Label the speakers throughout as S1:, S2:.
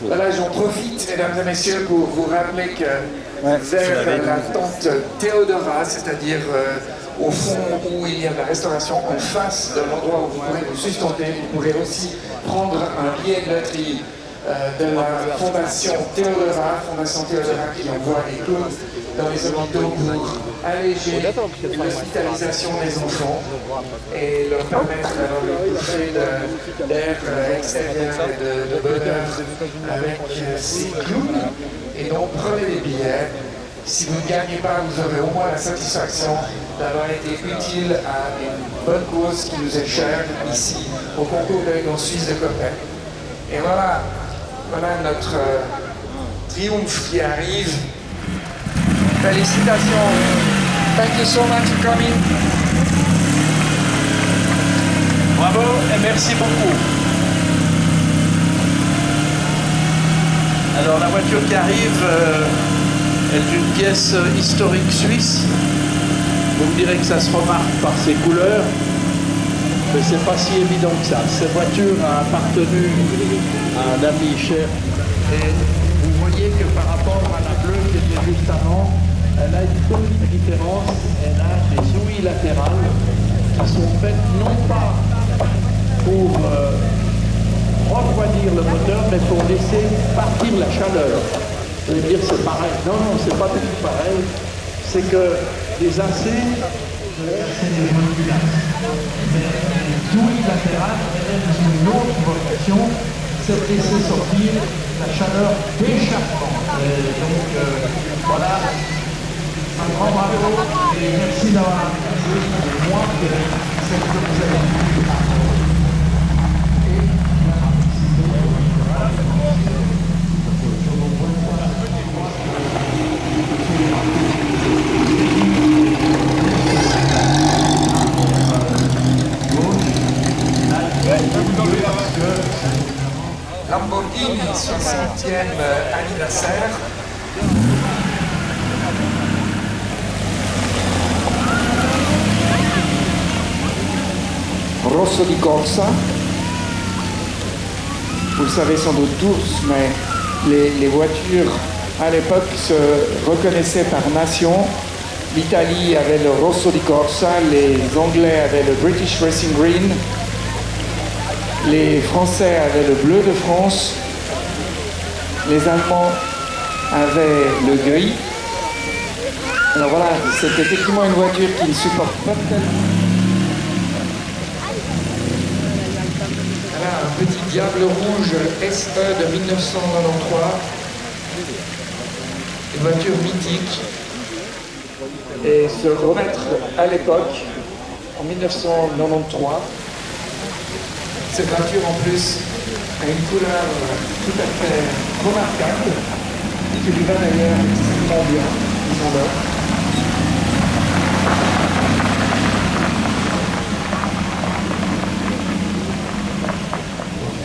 S1: Voilà, j'en profite, mesdames et messieurs, pour vous rappeler que vers la tente Théodora, c'est-à-dire au fond où il y a de la restauration, en face de l'endroit où vous pourrez vous sustenter, vous pourrez aussi prendre un billet de loterie de la Fondation Théodora qui envoie des cours dans les hôpitaux pour alléger l'hospitalisation des enfants et leur permettre d'avoir une bouffée d'air extérieur et de bonheur avec ces clowns. Et donc prenez des billets. Si vous ne gagnez pas, vous aurez au moins la satisfaction d'avoir été utile à une bonne cause qui nous est chère ici au concours de l'Union suisse de Coppet. Et voilà notre triomphe qui arrive. Félicitations. Thank you so much for coming.
S2: Bravo et merci beaucoup. Alors la voiture qui arrive est une pièce historique suisse. Vous me direz que ça se remarque par ses couleurs, mais c'est pas si évident que ça. Cette voiture a appartenu à un ami cher. Et vous voyez que par rapport à la bleue qui était juste avant, elle a une petite différence. Elle a des ouïes latérales qui sont faites non pas pour refroidir le moteur, mais pour laisser partir la chaleur. Vous allez dire c'est pareil. Non, c'est pas du tout pareil. C'est que les AC, c'est des modulations. Mais les ouïes latérales, elles ont une autre vocation, c'est de laisser sortir la chaleur d'échappement. Donc voilà, un grand bravo et merci d'avoir apprécié pour moi que c'est ce que vous avez vu.
S1: Lamborghini, 60e anniversaire. Rosso di Corsa. Vous le savez sans doute tous, mais les voitures à l'époque se reconnaissaient par nation. L'Italie avait le Rosso di Corsa, les Anglais avaient le British Racing Green, les Français avaient le bleu de France, les Allemands avaient le gris. Alors voilà, c'est effectivement une voiture qui ne supporte pas tellement. Voilà, un petit Diable Rouge SE de 1993, une voiture mythique. Et se remettre à l'époque, en 1993, cette voiture en plus a une couleur tout à fait remarquable, qui lui va d'ailleurs extrêmement bien, disons-le.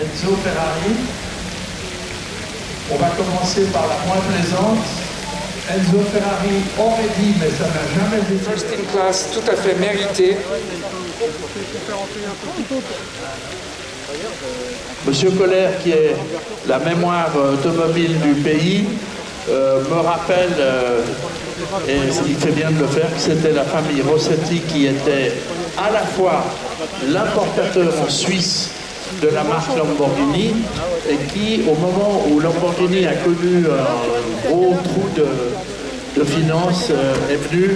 S2: Enzo Ferrari. On va commencer par la moins plaisante. Enzo Ferrari aurait dit, mais ça n'a jamais été.
S1: First in class, tout à fait mérité.
S2: Monsieur Colère, qui est la mémoire automobile du pays, me rappelle, et il fait bien de le faire, que c'était la famille Rossetti qui était à la fois l'importateur en Suisse de la marque Lamborghini et qui, au moment où Lamborghini a connu un gros trou de finances, est venu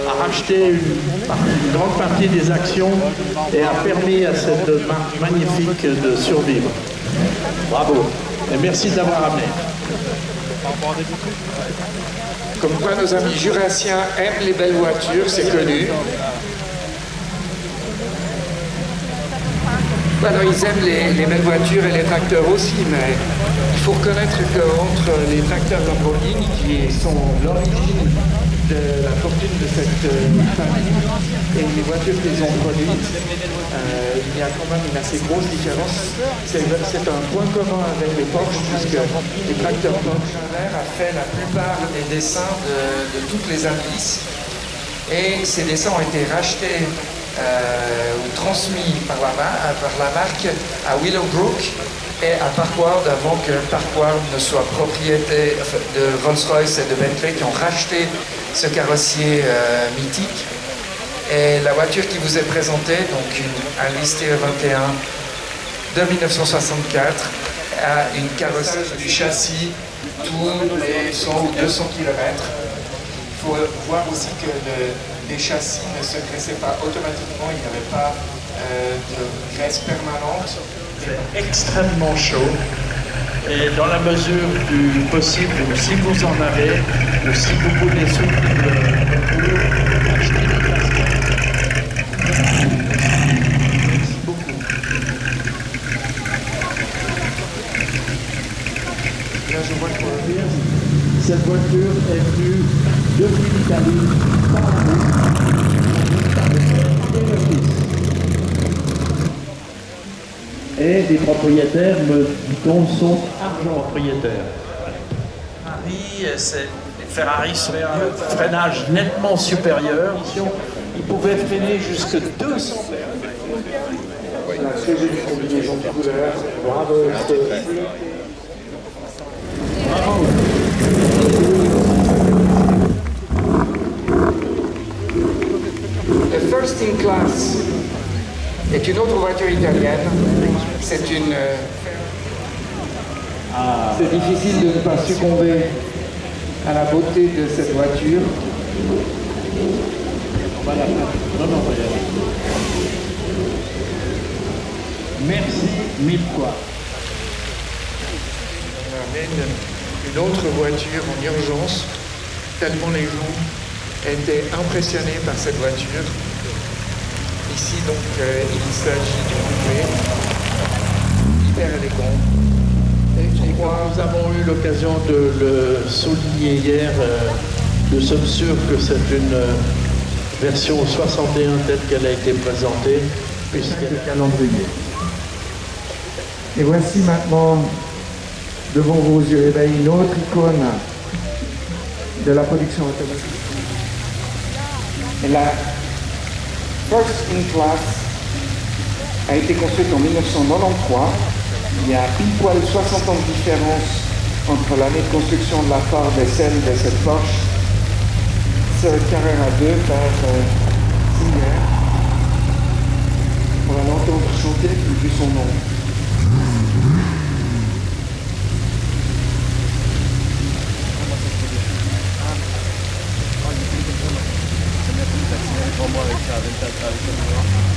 S2: à racheter une grande partie des actions et a permis à cette marque magnifique de survivre. Bravo et merci d'avoir amené.
S1: Comme quoi nos amis jurassiens aiment les belles voitures, c'est connu. Alors ils aiment les belles voitures et les tracteurs aussi, mais il faut reconnaître qu'entre les tracteurs Lamborghini, qui sont l'origine de la fortune de cette famille, et les voitures qu'ils ont produites, il y a quand même une assez grosse différence. C'est un point commun avec les Porsche, puisque les tracteurs Porsche a fait la plupart des dessins de toutes les indices, et ces dessins ont été rachetés ou transmis par la marque à Willowbrook, et à Parkward avant que Parkward ne soit propriétaire de Rolls-Royce et de Bentley qui ont racheté ce carrossier mythique. Et la voiture qui vous est présentée, donc un Lister 21 de 1964, a une carrosserie du châssis tous les 100 ou 200 km. Il faut voir aussi que les châssis ne se graissaient pas automatiquement, il n'y avait pas de graisse permanente.
S2: C'est extrêmement chaud et dans la mesure du possible, si vous en avez, ou si vous voulez soutenir le concours, achetez des casquettes. Merci beaucoup.
S1: Là, je vois que
S2: cette voiture est venue depuis l'Italie par la route, par le père et le fils. Et les propriétaires, me dit-on, sont argent propriétaires. Les Ferrari sont un freinage nettement supérieur. Ils pouvaient freiner jusque 200 mètres.
S1: la très jolie combinaison de couleurs. Bravo.
S2: Bravo.
S1: Le First in Class est une autre voiture italienne. C'est une... C'est difficile de ne pas succomber à la beauté de cette voiture.
S2: Merci mille fois.
S1: On amène une autre voiture en urgence, tellement les gens étaient impressionnés par cette voiture. Ici, donc, il s'agit d'une coupé hyper élégant.
S2: Nous avons eu l'occasion de le souligner hier. Nous sommes sûrs que c'est une version 61 telle qu'elle a été présentée, puisqu'elle est calendrier.
S1: Et voici maintenant, devant vos yeux, une autre icône de la production automotive. Et la First in Class a été construite en 1993. Il y a pile poil 60 ans de différence entre l'année de construction de la Ford et celle de cette Porsche. Ce Carrera 2 par Singer. On va l'entendre chanter vu son nom.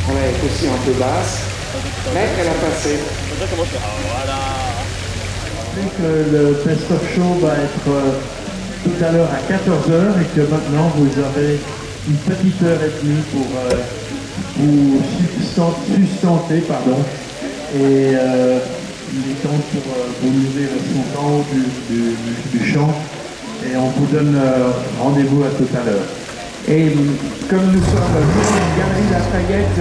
S1: Elle est aussi un peu basse, mais elle a passé.
S2: Que le Best of Show va être tout à l'heure à 14h et que maintenant vous aurez une petite heure et demie pour vous sustenter, et il est temps pour vous lever le son du chant et on vous donne rendez-vous à tout à l'heure.
S1: Et comme nous sommes dans une galerie Lafayette,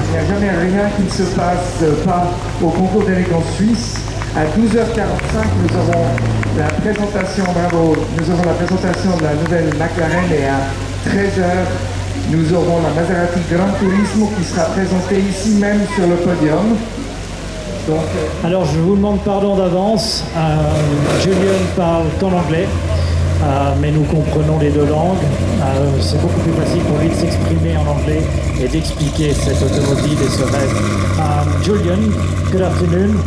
S1: il n'y a jamais rien qui ne se passe pas au concours d'élégance suisse. À 12h45, nous aurons la présentation, de la nouvelle McLaren et à 13h, nous aurons la Maserati Gran Turismo qui sera présentée ici même sur le podium. Donc,
S3: alors je vous demande pardon d'avance, Julien parle qu'en anglais. Mais nous comprenons les deux langues. C'est beaucoup plus facile pour lui de s'exprimer en anglais et d'expliquer cette automobile et ce rêve. Julian, good afternoon.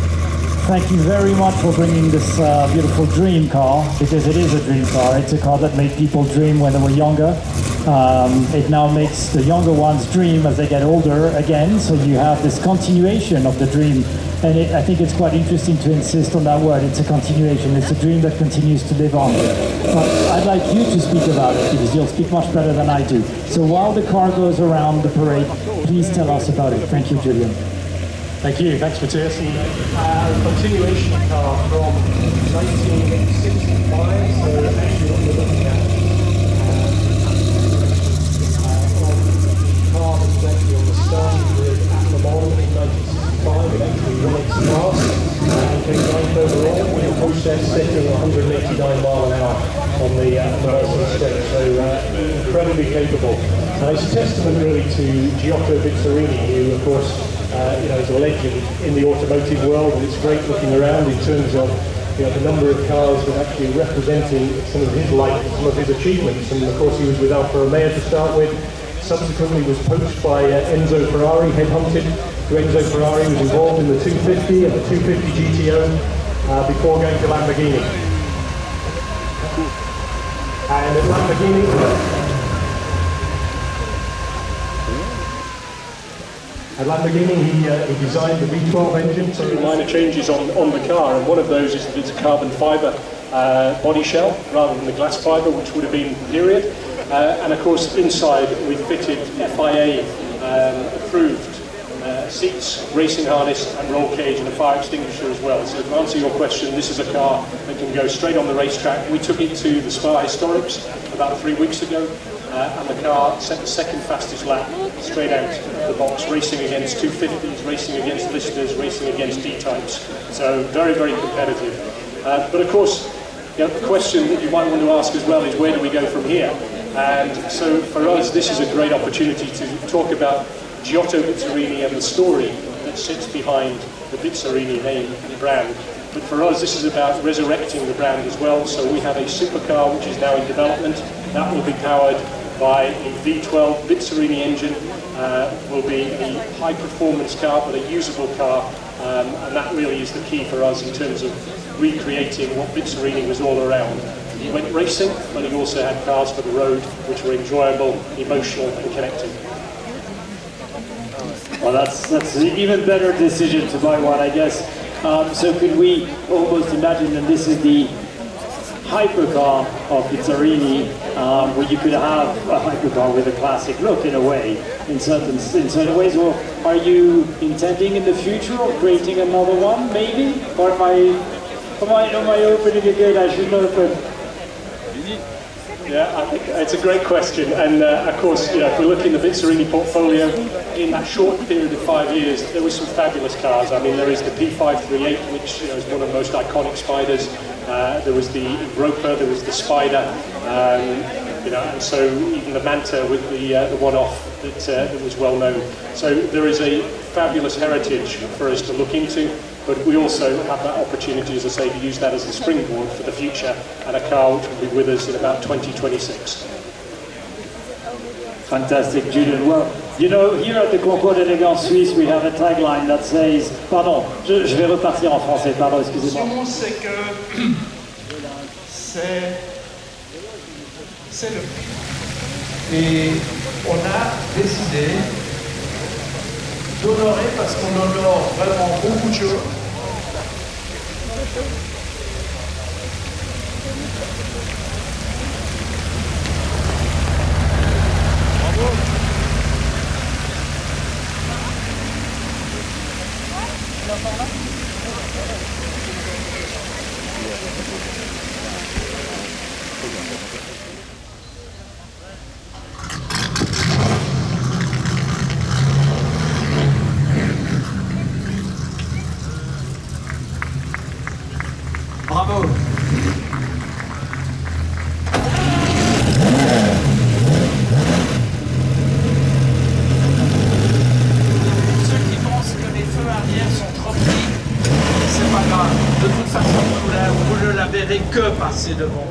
S3: Thank you very much for bringing this beautiful dream car, because it is a dream car. It's a car that made people dream when they were younger. It now makes the younger ones dream as they get older again, so you have this continuation of the dream. And I think it's quite interesting to insist on that word. It's a continuation. It's a dream that continues to live on. But I'd like you to speak about it, because you'll speak much better than I do. So while the car goes around the parade, please tell us about it. Thank you, Julian.
S4: Thank you. Thanks, Matthias. Continuation car from 1965, so actually what you're looking at car that's actually on the starting grid at Le Mans in 1965, it actually won its class and came ninth overall, with a process setting 189 mile an hour on the Mercedes stage, so incredibly capable. It's a testament really to Giotto Bizzarini, who of course is a legend in the automotive world, and it's great looking around in terms of the number of cars that actually representing some of his life, some of his achievements. And of course he was with Alfa Romeo to start with, subsequently was poached by Enzo Ferrari, headhunted to Enzo Ferrari, was involved in the 250 and the 250 GTO before going to Lamborghini. And at Lamborghini he designed the V12 engine, so minor changes on the car, and one of those is that it's a carbon fibre body shell rather than the glass fibre, which would have been period. And of course inside we fitted FIA approved seats, racing harness and roll cage and a fire extinguisher as well. So to answer your question, this is a car that can go straight on the racetrack. We took it to the Spa Historics about 3 weeks ago, and the car set the second fastest lap straight out of the box, racing against 250s, racing against listers, racing against D-types. So very, very competitive. But of course, the question that you might want to ask as well is, where do we go from here? And so for us, this is a great opportunity to talk about Giotto Bizzarini and the story that sits behind the Bizzarini name and brand. But for us, this is about resurrecting the brand as well. So we have a supercar which is now in development. That will be powered by a V12 Bizzarini engine. Will be a high-performance car, but a usable car. And that really is the key for us in terms of recreating what Bizzarini was all around. He went racing, but he also had cars for the road, which were enjoyable, emotional, and connected.
S5: Well, that's an even better decision to buy one, I guess. So could we almost imagine that this is the hypercar of Bizzarini, where you could have a hypercar with a classic look in a way, in certain ways? Or are you intending in the future of creating another one, maybe? Or am I opening a gate I should not open?
S4: Yeah, I think it's a great question, and of course, if we look in the Bizzarini portfolio, in that short period of 5 years, there were some fabulous cars. I mean, there is the P538, which is one of the most iconic Spiders. There was the Europa, there was the Spider, and so even the Manta with the one-off that was well known. So there is a fabulous heritage for us to look into. But we also have that opportunity, as I say, to use that as a springboard for the future, and a car which will be with us in about 2026.
S5: Fantastic, Julian. Well, here at the Concours d'Élégance Suisse, we have a tagline that says... Pardon, je vais repartir en français, pardon, excusez-moi.
S1: C'est que c'est le prix. Et on a décidé d'honorer, parce qu'on honore vraiment beaucoup de choses.
S5: Bravo.
S2: Ceux qui pensent que les feux arrière sont trop petits, c'est pas grave. De toute façon, vous ne la verrez que passer devant.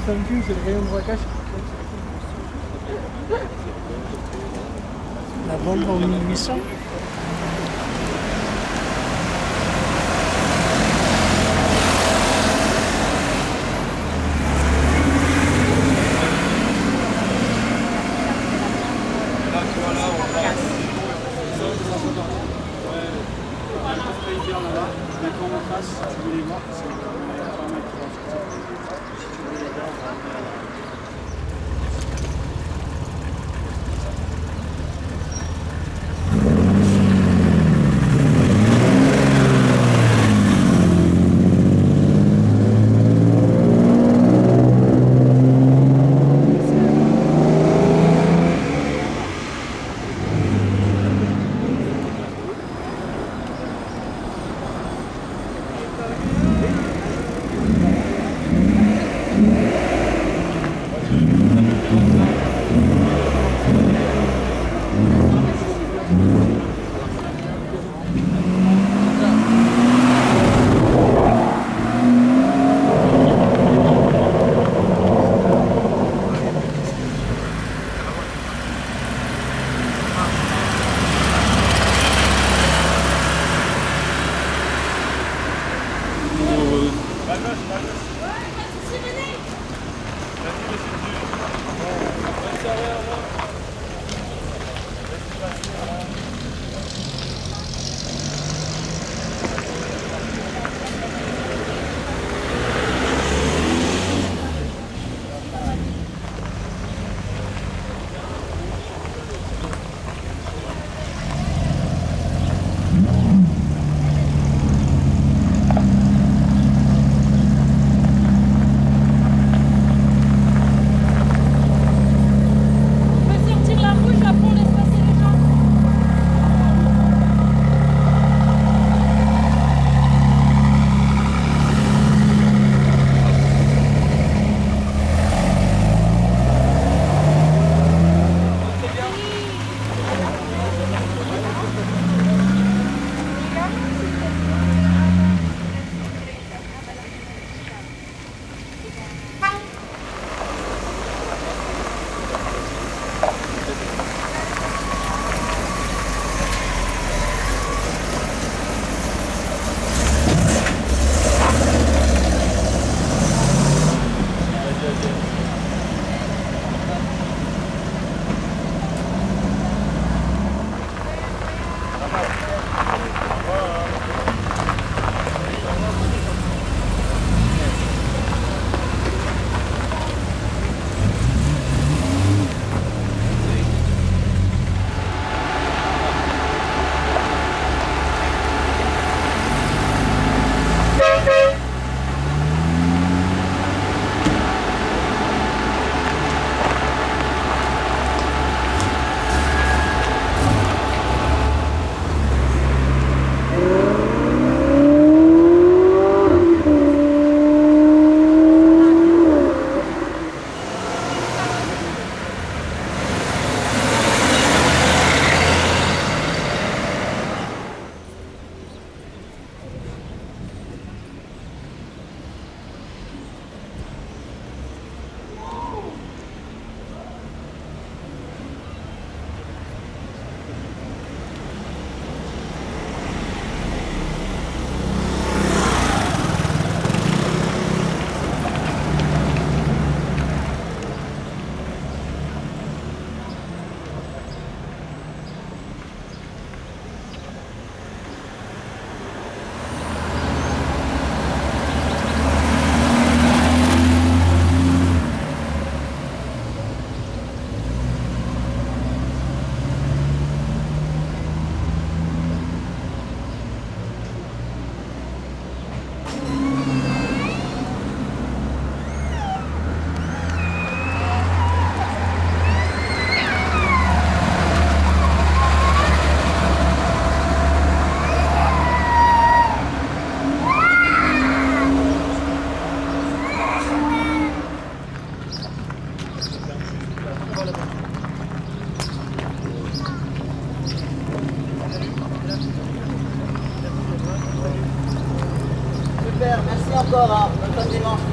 S6: SAMQ, c'est le rayon de braquage. La vente en 1800.
S7: Super, merci encore, hein. Bonne fin de dimanche.